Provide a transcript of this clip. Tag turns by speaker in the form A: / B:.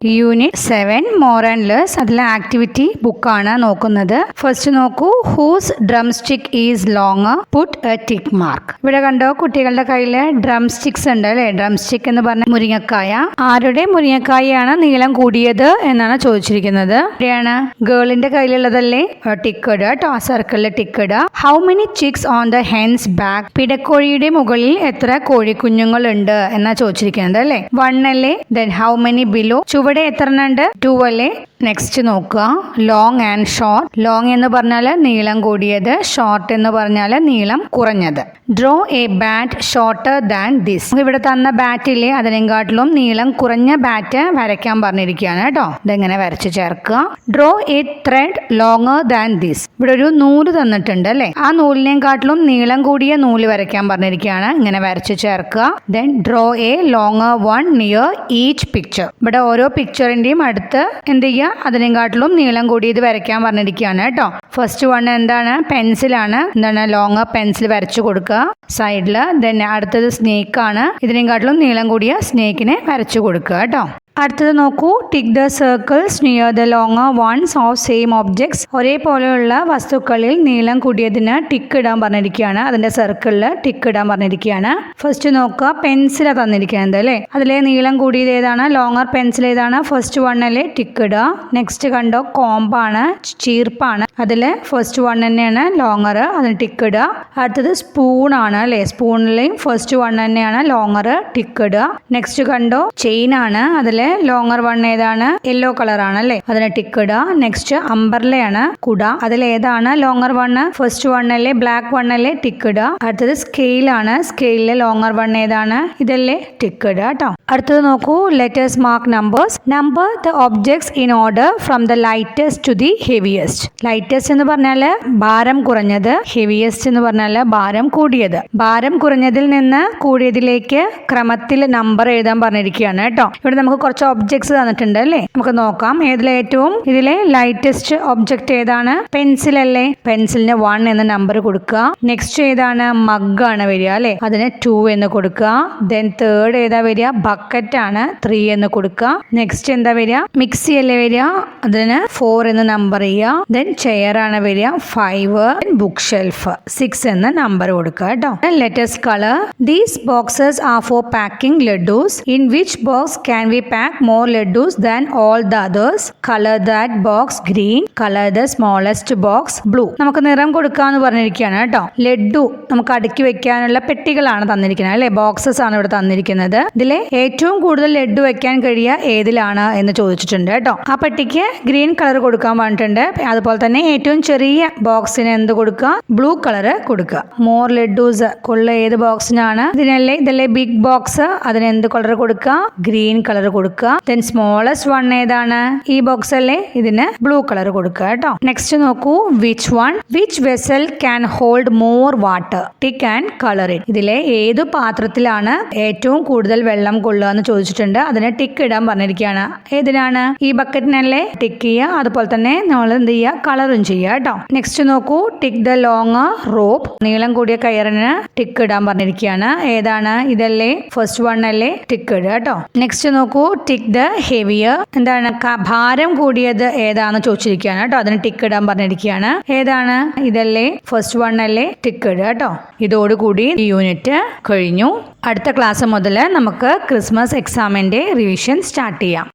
A: Unit 7 more and less. അതിലെ activity ബുക്കാണ് നോക്കുന്നത്. ഫസ്റ്റ് നോക്കൂ, whose drum stick is long, put a tick mark. ഇവിടെ കണ്ടോ, കുട്ടികളുടെ കയ്യിൽ ഡ്രം സ്റ്റിക്സ് ഉണ്ട് അല്ലെ. ഡ്രം സ്റ്റിക്ക് എന്ന് പറഞ്ഞ മുരിങ്ങക്കായ. ആരുടെ മുരിങ്ങക്കായാണ് നീളം കൂടിയത് എന്നാണ് ചോദിച്ചിരിക്കുന്നത്. ഇവിടെയാണ് ഗേളിന്റെ കയ്യിലുള്ളതല്ലേ, ടിക്ക് ഇടുക കേട്ടോ. ആ സർക്കിളിൽ ടിക്ക് ഇടുക. How many chicks on the hen's back. പിടക്കോഴിയുടെ മുകളിൽ എത്ര കോഴിക്കുഞ്ഞുങ്ങൾ ഉണ്ട് എന്നാ ചോദിച്ചിരിക്കുന്നത് അല്ലെ. 1 അല്ലേ. Then how many below. ഇവിടെ എത്ര ഉണ്ട്? 2 അല്ലേ. നെക്സ്റ്റ് നോക്കുക, ലോങ് ആൻഡ് ഷോർട്ട്. ലോങ് എന്ന് പറഞ്ഞാൽ നീളം കൂടിയത്, ഷോർട്ട് എന്ന് പറഞ്ഞാൽ നീളം കുറഞ്ഞത്. Draw A bat shorter than this. ഇവിടെ തന്ന ബാറ്റില്ലേ, അതിനെക്കാട്ടിലും നീളം കുറഞ്ഞ ബാറ്റ് വരയ്ക്കാൻ പറഞ്ഞിരിക്കുകയാണ് കേട്ടോ. ഇതെങ്ങനെ വരച്ച് ചേർക്കുക. Draw a threat longer than this. ഇവിടെ ഒരു നൂല് തന്നിട്ടുണ്ട് അല്ലെ. ആ നൂലിനെക്കാട്ടിലും നീളം കൂടിയ നൂല് വരയ്ക്കാൻ പറഞ്ഞിരിക്കുകയാണ്. ഇങ്ങനെ വരച്ച് ചേർക്കുക. Then draw A longer one near each picture. ഇവിടെ ഓരോ പിക്ചറിന്റെയും അടുത്ത് എന്ത് ചെയ്യുക, അതിനെക്കാട്ടിലും നീളം കൂടിയത് വരയ്ക്കാൻ പറഞ്ഞിരിക്കുകയാണ് കേട്ടോ. ഫസ്റ്റ് 1 എന്താണ്? പെൻസിലാണ്. എന്താണ്? ലോങ്ങർ പെൻസിൽ വരച്ചു കൊടുക്കുക സൈഡില്. ദെൻ അടുത്തത് സ്നേക്ക് ആണ്. ഇതിനെക്കാട്ടിലും നീളം കൂടിയ സ്നേക്കിനെ വരച്ചു കൊടുക്കുക കേട്ടോ. അടുത്തത് നോക്കൂ, tick the circles near the longer ones of same objects. ഒരേപോലെയുള്ള വസ്തുക്കളിൽ നീളം കൂടിയതിന് ടിക്ക് ഇടാൻ പറഞ്ഞിരിക്കുകയാണ്. അതിന്റെ സർക്കിളിൽ ടിക്ക് ഇടാൻ പറഞ്ഞിരിക്കുകയാണ്. ഫസ്റ്റ് നോക്കുക, പെൻസിലാണ് തന്നിരിക്കുന്നത് അല്ലേ. അതിലെ നീളം കൂടിയത് ഏതാണ്? ലോങ്ങർ പെൻസിൽ ഏതാണ്? ഫസ്റ്റ് 1 അല്ലേ, ടിക്ക് ഇടുക. നെക്സ്റ്റ് കണ്ടോ, കോമ്പാണ്, ചീർപ്പാണ്. അതില് ഫസ്റ്റ് 1 തന്നെയാണ് ലോങ്ങർ, അതിന് ടിക്ക് ഇടുക. അടുത്തത് സ്പൂൺ ആണ് അല്ലേ. സ്പൂണിലെയും ഫസ്റ്റ് 1 തന്നെയാണ് ലോങ്ങർ, ടിക്ക് ഇടുക. നെക്സ്റ്റ് കണ്ടോ, ചെയിൻ ആണ്. അതില് ലോങ്ങർ 1 ഏതാണ്? യെല്ലോ കളർ ആണ് അല്ലേ, അതിന് ടിക്ക് ഇടുക. നെക്സ്റ്റ് അംബർലയാണ്, കുട. അതിൽ ഏതാണ് ലോങ്ങർ 1? ഫസ്റ്റ് 1 അല്ലേ, ബ്ലാക്ക് 1 അല്ലേ, ടിക്ക് ഇടുക. അടുത്തത് സ്കെയിൽ ആണ്. സ്കെയിലിലെ ലോങ്ങർ 1 ഏതാണ്? ഇതല്ലേ, ടിക്ക് ഇടുക കേട്ടോ. അടുത്തത് നോക്കൂ, letters mark numbers. Number the objects in order from the lightest to the heaviest. Lightest എന്ന് പറഞ്ഞാൽ ഭാരം കുറഞ്ഞത്, ഹെവിയസ്റ്റ് എന്ന് പറഞ്ഞാൽ ഭാരം കൂടിയത്. ഭാരം കുറഞ്ഞതിൽ നിന്ന് കൂടിയതിലേക്ക് ക്രമത്തിൽ നമ്പർ എഴുതാൻ പറഞ്ഞിരിക്കുകയാണ് കേട്ടോ. ഇവിടെ നമുക്ക് കുറച്ച് ഒബ്ജക്ട്സ് തന്നിട്ടുണ്ട് അല്ലേ. നമുക്ക് നോക്കാം ഇതിലെ ലൈറ്റസ്റ്റ് ഒബ്ജക്റ്റ് ഏതാണ്? പെൻസിൽ അല്ലേ. പെൻസിലിന് 1 എന്ന നമ്പർ കൊടുക്കുക. നെക്സ്റ്റ് ഏതാണ്? മഗ് ആണ് വരിക അല്ലെ, അതിന് 2 എന്ന് കൊടുക്കുക. ദെൻ തേർഡ് ഏതാ വരിക? ബക്കറ്റ് ആണ്, 3 എന്ന് കൊടുക്കുക. നെക്സ്റ്റ് എന്താ വരിക? മിക്സി അല്ലേ വരിക, അതിന് 4 എന്ന് നമ്പർ ചെയ്യുക. ദെൻ ചെയർ ആണ് വരിക, 5. ബുക്ക് ഷെൽഫ് 6 എന്ന് നമ്പർ കൊടുക്കുക കേട്ടോ. Let's colour. These boxes are for packing laddus. In which box can we pack more laddus than all the others? Color that box green. Color the smallest box blue. നമുക്ക് നിറം കൊടുക്കാന്ന് പറഞ്ഞിരിക്കുകയാണ് കേട്ടോ. ലഡ്ഡു നമുക്ക് അടുക്കി വെക്കാനുള്ള പെട്ടികളാണ് തന്നിരിക്കുന്നത് അല്ലെ, ബോക്സസ് ആണ് ഇവിടെ തന്നിരിക്കുന്നത്. ഇതിലെ ഏറ്റവും കൂടുതൽ ലഡ്ഡു വെക്കാൻ കഴിയുക ഏതിലാണ് എന്ന് ചോദിച്ചിട്ടുണ്ട് കേട്ടോ. ആ പെട്ടിക്ക് ഗ്രീൻ കളർ കൊടുക്കാൻ പറഞ്ഞിട്ടുണ്ട്. അതുപോലെ തന്നെ ഏറ്റവും ചെറിയ ബോക്സിന് എന്ത് കൊടുക്കുക? ബ്ലൂ കളർ കൊടുക്കുക. മോർ ലഡ്ഡൂസ് കൊള്ള ഏത് ബോക്സിനാണ്? ഇതല്ലേ ബിഗ് ബോക്സ്, അതിന് എന്ത് കളർ കൊടുക്കുക? ഗ്രീൻ കളർ കൊടുക്കുക. ദെൻ സ്മോളസ്റ്റ് 1 ഏതാണ്? ഈ ബോക്സ് അല്ലേ, ഇതിന് ബ്ലൂ കളർ കൊടുക്കുക കേട്ടോ. നെക്സ്റ്റ് നോക്കൂ, which vessel can hold more water? Tick and colour it. ഇതിലെ ഏതു പാത്രത്തിലാണ് ഏറ്റവും കൂടുതൽ വെള്ളം കൊള്ളുക എന്ന് ചോദിച്ചിട്ടുണ്ട്. അതിന് ടിക്ക് ഇടാൻ പറഞ്ഞിരിക്കുകയാണ്. ഏതിനാണ്? ഈ ബക്കറ്റിനല്ലേ, ടിക്ക് ചെയ്യുക. അതുപോലെ തന്നെ നമ്മൾ എന്ത് ചെയ്യുക? കളറും ചെയ്യുക കേട്ടോ. നെക്സ്റ്റ് നോക്കൂ, ടിക്ക് ദ ലോങ്ങർ റോപ്പ്. നീളം കൂടിയ കയറിന് ടിക്ക് ഇടാൻ പറഞ്ഞിരിക്കുകയാണ്. ഏതാണ്? ഇതല്ലേ, ഫസ്റ്റ് 1 അല്ലേ, ടിക്ക് ഇടുക കേട്ടോ. നെക്സ്റ്റ് നോക്കൂ, ടിക്ക് ദ ഹെവിയർ. എന്താണ്? ഭാരം കൂടിയത് ഏതാണെന്ന് ചോദിച്ചിരിക്കുകയാണ് കേട്ടോ. അതിന് ടിക്ക് ഇടാൻ പറഞ്ഞിരിക്കുകയാണ്. ഏതാണ്? ഇതല്ലേ, ഫസ്റ്റ് 1 അല്ലേ, ടിക്ക് ഇടുക കേട്ടോ. ഇതോടുകൂടി ഈ യൂണിറ്റ് കഴിഞ്ഞു. അടുത്ത ക്ലാസ് മുതൽ നമുക്ക് ക്രിസ്മസ് എക്സാമിന്റെ റിവിഷൻ സ്റ്റാർട്ട് ചെയ്യാം.